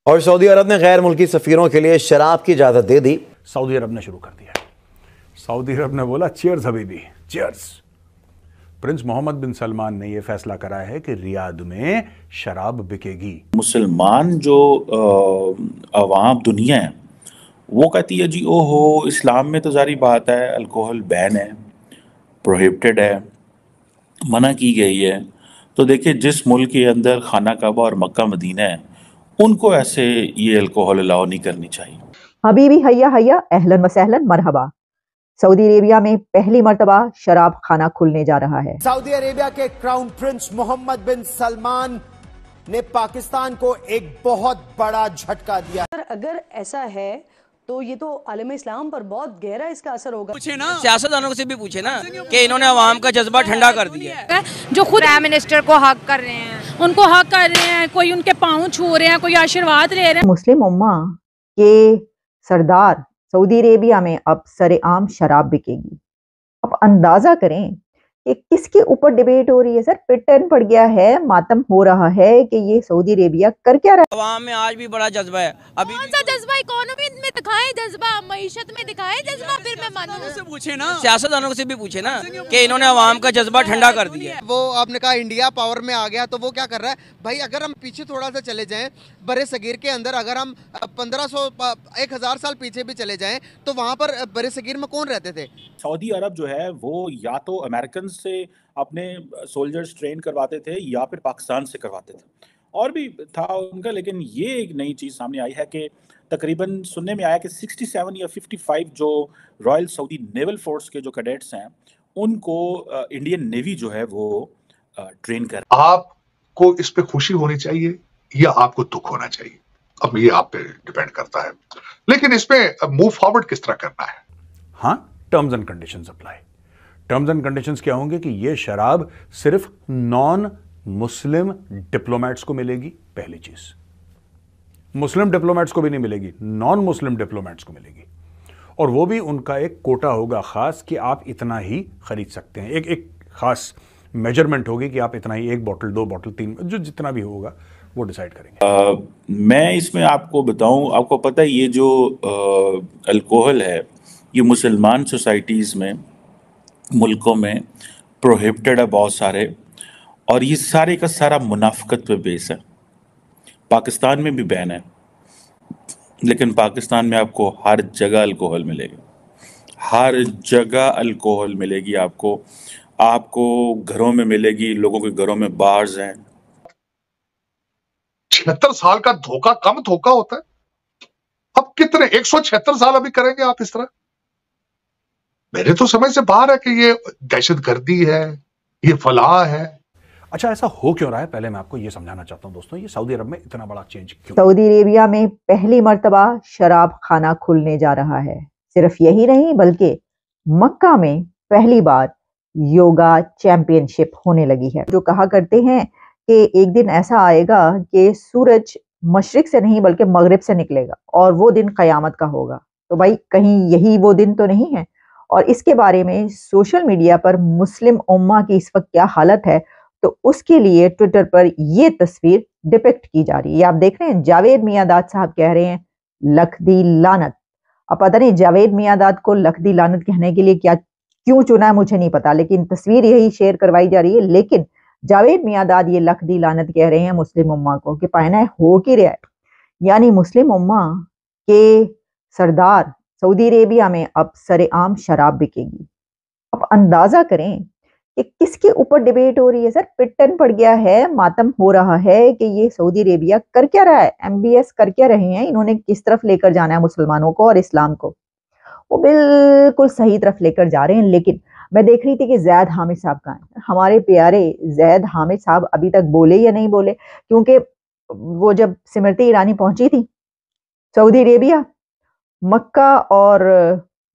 और Saudi Arab ने गैर मुल्की सफीरों के लिए शराब की इजाजत दे दी। सऊदी अरब ने शुरू कर दिया है। सऊदी अरब ने बोला चीयर्स हबीबी, cheers. Prince Mohammed bin Salman ने यह फैसला करा है कि रियाद में शराब बिकेगी। मुसलमान जो अवाम दुनिया है वो कहती है जी ओहो इस्लाम में तो जारी बात है अल्कोहल बैन है, प्रोहिबिटेड है, मना की गई है। तो देखिए जिस मुल्क के अंदर खाना काबा और मक्का मदीना है उनको ऐसे ये अल्कोहल अलाउ नहीं करनी चाहिए। हबीबी हैया हैया अहलन वसहलन मरहबा। सऊदी अरेबिया में पहली मर्तबा शराब खाना खुलने जा रहा है। सऊदी अरेबिया के crown Prince Mohammed bin Salman ने पाकिस्तान को एक बहुत बड़ा झटका दिया। अगर ऐसा है तो ये तो आलम इस्लाम पर बहुत गहरा इसका असर होगा। पूछे ना, सियासतदानों से भी पूछे ना कि इन्होंने अवाम का जज्बा ठंडा कर दिया है। जो खुद प्राइम मिनिस्टर को हक कर रहे हैं, उनको हक कर रहे हैं, कोई उनके पाँव छू रहे हैं, कोई आशीर्वाद ले रहे हैं। मुस्लिम उम्मा के सरदार सऊदी अरेबिया में अब सरेआम शराब बिकेगी। अब अंदाजा करें कि किसके ऊपर डिबेट हो रही है। सर पिटन पड़ गया है, मातम हो रहा है कि ये सऊदी अरेबिया कर क्या रहा है। अवाम में आज भी बड़ा जज्बा है। अभी कौन सा जज्बा, इकोनॉमी में दिखाए जज्बा, मईशत में दिखाए जज्बा, फिर मैं मानूं। से पूछे ना, सियासतदानों से भी पूछे ना कि इन्होंने अवाम का जज्बा ठंडा कर दिया है। वो आपने कहा इंडिया पावर में आ गया तो वो क्या कर रहा है भाई। अगर हम पीछे थोड़ा सा चले जाएं बरे सगीर के अंदर, अगर हम 1500-1000 साल पीछे भी चले जाएं तो वहाँ पर बरे सगीर में कौन रहते थे। सऊदी अरब जो है वो या तो अमेरिकन से अपने सोल्जर्स ट्रेन करवाते थे या फिर पाकिस्तान से करवाते थे, और भी था उनका। लेकिन ये एक नई चीज़ सामने आई है कि तकरीबन सुनने में आया कि 67 या 55 जो रॉयल सऊदी नेवल फोर्स के जो कैडेट्स हैं उनको इंडियन नेवी जो है वो ट्रेन कर। आपको इस पे खुशी होनी चाहिए या आपको दुख होना चाहिए, अब ये आप पे डिपेंड करता है। लेकिन इसमें मूव फॉरवर्ड किस तरह करना है। हाँ, terms and conditions apply. Terms and conditions क्या होंगे कि ये शराब सिर्फ नॉन मुस्लिम डिप्लोमेट्स को मिलेगी। पहली चीज, मुस्लिम डिप्लोमेट्स को भी नहीं मिलेगी, नॉन मुस्लिम डिप्लोमेट्स को मिलेगी। और वो भी उनका एक कोटा होगा खास कि आप इतना ही खरीद सकते हैं। एक खास मेजरमेंट होगी कि आप इतना ही, 1 बॉटल 2 बॉटल 3, जो जितना भी होगा वो डिसाइड करेंगे। मैं इसमें आपको बताऊं, आपको पता है ये जो अल्कोहल है ये मुसलमान सोसाइटीज़ में, मुल्कों में प्रोहिबिटेड है बहुत सारे, और ये सारे का सारा मुनाफिकत पे बेस है। पाकिस्तान में भी बैन है, लेकिन पाकिस्तान में आपको हर जगह अल्कोहल मिलेगी, हर जगह अल्कोहल मिलेगी आपको घरों में मिलेगी, लोगों के घरों में बार्स हैं। 76 साल का धोखा कम धोखा होता है। अब कितने 176 साल अभी करेंगे आप इस तरह। मेरे तो समझ से बाहर है कि ये दहशतगर्दी है, ये फलाह है। अच्छा, ऐसा हो क्यों रहा है, पहले मैं आपको ये समझाना चाहता हूं दोस्तों, ये सऊदी अरब में इतना बड़ा चेंज क्यों। सऊदी अरेबिया में पहली मर्तबा शराब खाना खुलने जा रहा है। सिर्फ यही नहीं बल्कि मक्का में पहली बार योगा चैंपियनशिप होने लगी है। जो कहा करते हैं कि एक दिन ऐसा आएगा कि सूरज मशरिक से नहीं बल्कि मगरिब से निकलेगा और वो दिन क़यामत का होगा। तो भाई कहीं यही वो दिन तो नहीं है। और इसके बारे में सोशल मीडिया पर मुस्लिम उम्मा की इस वक्त क्या हालत है, तो उसके लिए ट्विटर पर ये तस्वीर डिपिक्ट की जा रही है। आप देख रहे हैं जावेद मियांदाद साहब कह रहे हैं लख दी लानत। अब पता नहीं जावेद मियांदाद को लख दी लानत कहने के लिए क्या क्यों चुना है मुझे नहीं पता, लेकिन तस्वीर यही शेयर करवाई जा रही है। लेकिन जावेद मियांदाद ये लख दी लानत कह रहे हैं मुस्लिम उम्मा को कि पायना हो की रहा है। यानी मुस्लिम उम्मा के सरदार सऊदी अरेबिया में अब सरेआम शराब बिकेगी। अब अंदाजा करें कि किसके ऊपर डिबेट हो रही है। सर पिटन पड़ गया है, मातम हो रहा है कि ये सऊदी अरेबिया कर क्या रहा है, MBS कर क्या रहे हैं, इन्होंने किस तरफ लेकर जाना है मुसलमानों को और इस्लाम को। वो बिल्कुल सही तरफ लेकर जा रहे हैं। लेकिन मैं देख रही थी कि जैद हामिद साहब का है, हमारे प्यारे जैद हामिद साहब अभी तक बोले या नहीं बोले, क्योंकि वो जब स्मृति ईरानी पहुंची थी सऊदी अरेबिया, मक्का और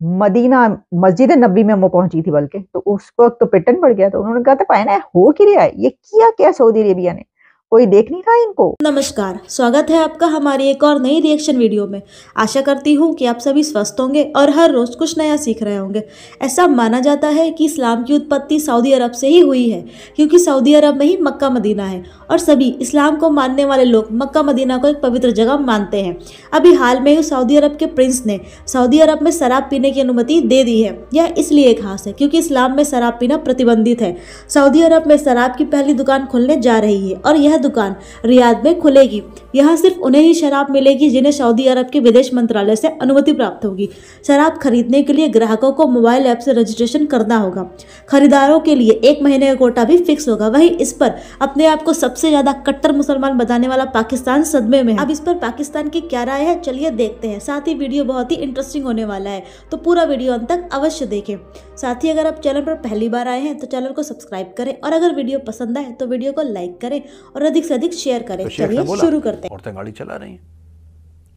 मदीना मस्जिद नबी में वो पहुंची थी, बल्कि तो उस वक्त तो पिटन पड़ गया। तो उन्होंने कहा था पायना हो कि रहा है, ये किया क्या सऊदी अरेबिया ने। कोई देख नहीं रहा इनको। नमस्कार, स्वागत है आपका हमारी एक और नई रिएक्शन वीडियो में। आशा करती हूँ कि आप सभी स्वस्थ होंगे और हर रोज कुछ नया सीख रहे होंगे। ऐसा माना जाता है कि इस्लाम की उत्पत्ति सऊदी अरब से ही हुई है, क्योंकि सऊदी अरब में ही मक्का मदीना है और सभी इस्लाम को मानने वाले लोग मक्का मदीना को एक पवित्र जगह मानते हैं। अभी हाल में ही सऊदी अरब के प्रिंस ने सऊदी अरब में शराब पीने की अनुमति दे दी है। यह इसलिए खास है क्योंकि इस्लाम में शराब पीना प्रतिबंधित है। सऊदी अरब में शराब की पहली दुकान खुलने जा रही है और यह दुकान रियाद में खुलेगी। यहाँ सिर्फ उन्हें ही शराब मिलेगी जिन्हें सऊदी अरब के विदेश मंत्रालय से अनुमति प्राप्त होगी। शराब खरीदने के लिए ग्राहकों को मोबाइल ऐप से रजिस्ट्रेशन करना होगा। खरीदारों के लिए 1 महीने का कोटा भी फिक्स होगा। वहीं इस पर अपने आप को सबसे ज्यादा कट्टर मुसलमान बताने वाला पाकिस्तान सदमे में है। अब इस पर पाकिस्तान की क्या राय है, चलिए देखते हैं। साथ ही वीडियो बहुत ही इंटरेस्टिंग होने वाला है, तो पूरा वीडियो अंत तक अवश्य देखें। साथ ही अगर आप चैनल पर पहली बार आए हैं तो चैनल को सब्सक्राइब करें और अगर वीडियो पसंद आए तो वीडियो को लाइक करें और अधिक से अधिक शेयर करें। चलिए शुरू करते हैं। औरतें गाड़ी चला रही हैं,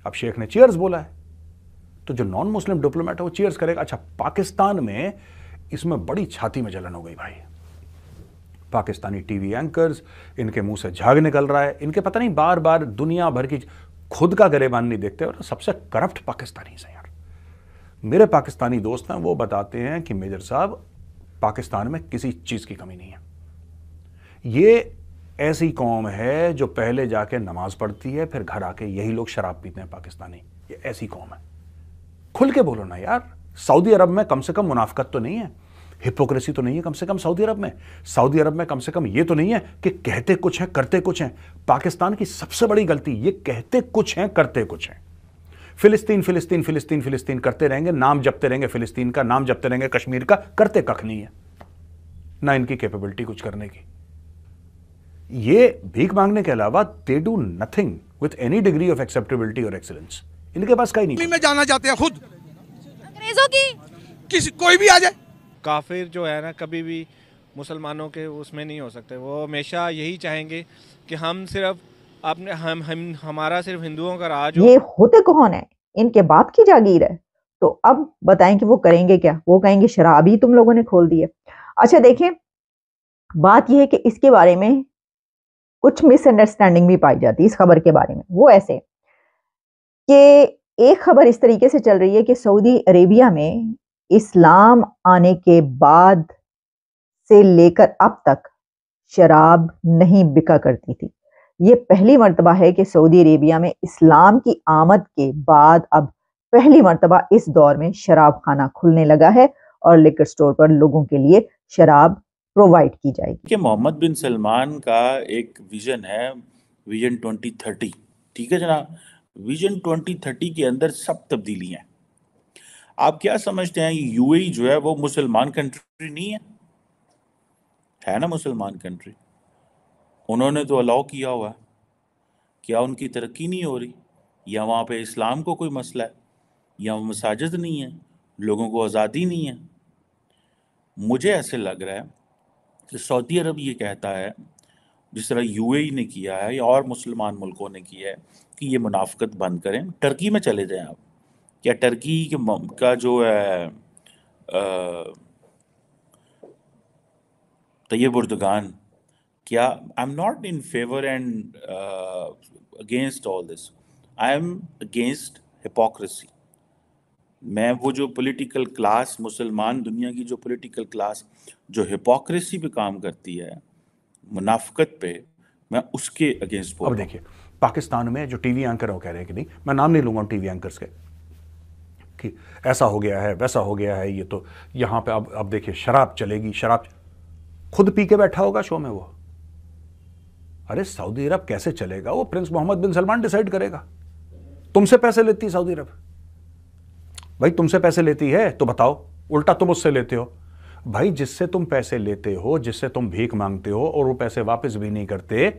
अब शेख ने चीयर्स बोला है तो जो नॉन मुस्लिम डिप्लोमेट है वो चीयर्स करेगा। अच्छा, पाकिस्तान में इसमें बड़ी छाती में जलन हो गई भाई। पाकिस्तानी टीवी एंकर्स, इनके मुंह से झाग निकल रहा है। इनके पता नहीं बार बार दुनिया भर की खुद का गरेबान नहीं देखते और सबसे करप्ट पाकिस्तानी से यार। मेरे पाकिस्तानी दोस्त हैं, वो बताते हैं कि मेजर साहब पाकिस्तान में किसी चीज की कमी नहीं है। ये ऐसी कौम है जो पहले जाके नमाज पढ़ती है, फिर घर आके यही लोग शराब पीते हैं पाकिस्तानी। ये ऐसी कौम है। खुल के बोलो ना यार। सऊदी अरब में कम से कम मुनाफकत तो नहीं है, हिपोक्रेसी तो नहीं है कम से कम सऊदी अरब में। सऊदी अरब में कम से कम ये तो नहीं है कि कहते कुछ हैं करते कुछ हैं। पाकिस्तान की सबसे बड़ी गलती ये कहते कुछ हैं करते कुछ हैं। फिलिस्तीन फिलिस्तीन फिलिस्तीन फिलिस्तीन करते रहेंगे, नाम जपते रहेंगे फिलिस्तीन का, नाम जपते रहेंगे कश्मीर का, करते कख नहीं है ना इनकी कैपेबिलिटी कुछ करने की। ये भीख मांगने के अलावा they do nothing with any degree of acceptability और एक्सीलेंस। इनके पास कहीं नहीं। में जाना चाहते हैं खुद अंग्रेजों की, किसी कोई भी आ जाए। काफिर जो है ना कभी भी मुसलमानों के उसमें नहीं हो सकते। वो हमेशा यही चाहेंगे कि हम सिर्फ अपने हमारा सिर्फ हिंदुओं का राज हो। ये होते कौन है? इनके बाप की जागीर है। तो अब बताएं कि वो करेंगे क्या? वो कहेंगे शराब ही तुम लोगों ने खोल दी है। अच्छा देखें, बात यह है कि इसके बारे में कुछ मिसअंडरस्टैंडिंग भी पाई जाती है इस खबर के बारे में। वो ऐसे कि एक खबर इस तरीके से चल रही है कि सऊदी अरेबिया में इस्लाम आने के बाद से लेकर अब तक शराब नहीं बिका करती थी। ये पहली मर्तबा है कि सऊदी अरेबिया में इस्लाम की आमद के बाद अब पहली मर्तबा इस दौर में शराब खाना खुलने लगा है और लिकर स्टोर पर लोगों के लिए शराब प्रोवाइड की जाएगी। कि मोहम्मद बिन सलमान का एक विजन है, विजन 2030। ठीक है जनाब, विजन 2030 के अंदर सब तब्दीलियां। आप क्या समझते हैं यूएई जो है वो मुसलमान कंट्री नहीं है ना? मुसलमान कंट्री उन्होंने तो अलाउ किया हुआ है। क्या उनकी तरक्की नहीं हो रही? या वहाँ पे इस्लाम को कोई मसला है? या मसाजिद नहीं है? लोगों को आज़ादी नहीं है? मुझे ऐसे लग रहा है कि सऊदी अरब ये कहता है, जिस तरह यूएई ने किया है या और मुसलमान मुल्कों ने किया है, कि ये मुनाफकत बंद करें, टर्की में चले जाएं आप। क्या टर्की का जो है तैयब एर्दोगान, क्या I am not in favour and against all this, I am against hypocrisy. मैं वो जो पॉलिटिकल क्लास, मुसलमान दुनिया की जो पॉलिटिकल क्लास जो हिपोक्रेसी पे काम करती है, मुनाफकत पे, मैं उसके अगेंस्ट बोल रहा हूं। अब देखिए, पाकिस्तान में जो टीवी एंकर है वो कह रहे हैं कि नहीं, मैं नाम नहीं लूंगा टीवी एंकर्स के, कि ऐसा हो गया है वैसा हो गया है। ये तो यहाँ पे अब देखिए शराब चलेगी, शराब खुद पी के बैठा होगा शो में वो। अरे सऊदी अरब कैसे चलेगा? वो Prince Mohammed bin Salman decide करेगा। तुमसे पैसे लेती है सऊदी अरब? भाई तुमसे पैसे लेती है तो बताओ, उल्टा तुम उससे लेते हो। भाई जिससे तुम पैसे लेते हो, जिससे तुम भीख मांगते हो और वो पैसे वापस भी नहीं करते,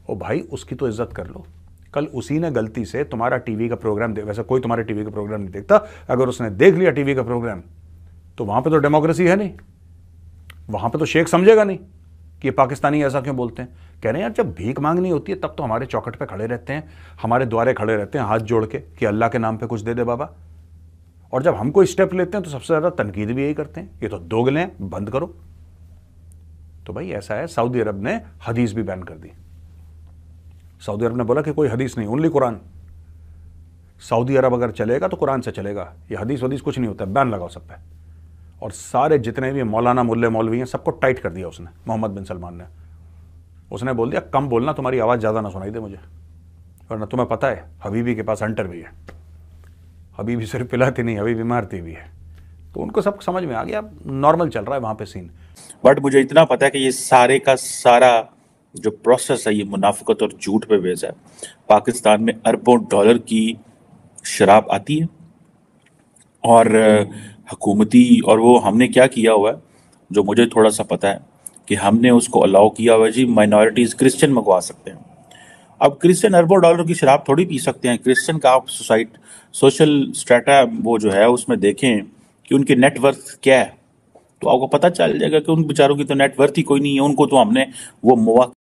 ओ भाई उसकी तो इज्जत कर लो। कल उसी ने गलती से तुम्हारा टीवी का प्रोग्राम वैसे कोई तुम्हारे टीवी का प्रोग्राम नहीं देखता, अगर उसने देख लिया टीवी का प्रोग्राम तो वहां पे तो डेमोक्रेसी है नहीं, वहां पे तो शेख समझेगा नहीं कि ये पाकिस्तानी ऐसा क्यों बोलते हैं। कह रहे हैं यार जब भीख मांगनी होती है तब तो हमारे चौखट पे खड़े रहते हैं, हमारे द्वारे खड़े रहते हैं हाथ जोड़ के कि अल्लाह के नाम पे कुछ दे दे बाबा, और जब हम कोई स्टेप लेते हैं तो सबसे ज्यादा तनकीद भी यही करते हैं, ये तो दोगले हैं, बंद करो। तो भाई ऐसा है, सऊदी अरब ने हदीस भी बैन कर दी। सऊदी अरब ने बोला कि कोई हदीस नहीं, ओनली कुरान। सऊदी अरब अगर चलेगा तो कुरान से चलेगा, ये हदीस वदीस कुछ नहीं होता, बैन लगा सब पे। और सारे जितने भी मौलाना मुल्ले मौलवी हैं सबको टाइट कर दिया उसने, मोहम्मद बिन सलमान ने। उसने बोल दिया कम बोलना, तुम्हारी आवाज़ ज़्यादा ना सुनाई दे मुझे, वरना तुम्हें पता है हबीबी के पास हंटर भी है, हबीबी सिर्फ पिलाती नहीं, हबीबी मारती भी है। तो उनको सब समझ में आ गया, नॉर्मल चल रहा है वहाँ पे सीन। बट मुझे इतना पता है कि ये सारे का सारा जो प्रोसेस है ये मुनाफिकत और झूठ पे बेस है। पाकिस्तान में अरबों डॉलर की शराब आती है और हुकूमती, और वो हमने क्या किया हुआ है जो मुझे थोड़ा सा पता है कि हमने उसको अलाउ किया हुआ है जी, माइनॉरिटीज़ क्रिश्चियन मंगवा सकते हैं। अब क्रिश्चियन अरबों डॉलर की शराब थोड़ी पी सकते हैं। क्रिश्चियन का आप सोशल स्ट्रेटा वो जो है उसमें देखें कि उनके नेटवर्थ क्या है, तो आपको पता चल जाएगा कि उन बेचारों की तो नेटवर्थ ही कोई नहीं है। उनको तो हमने वो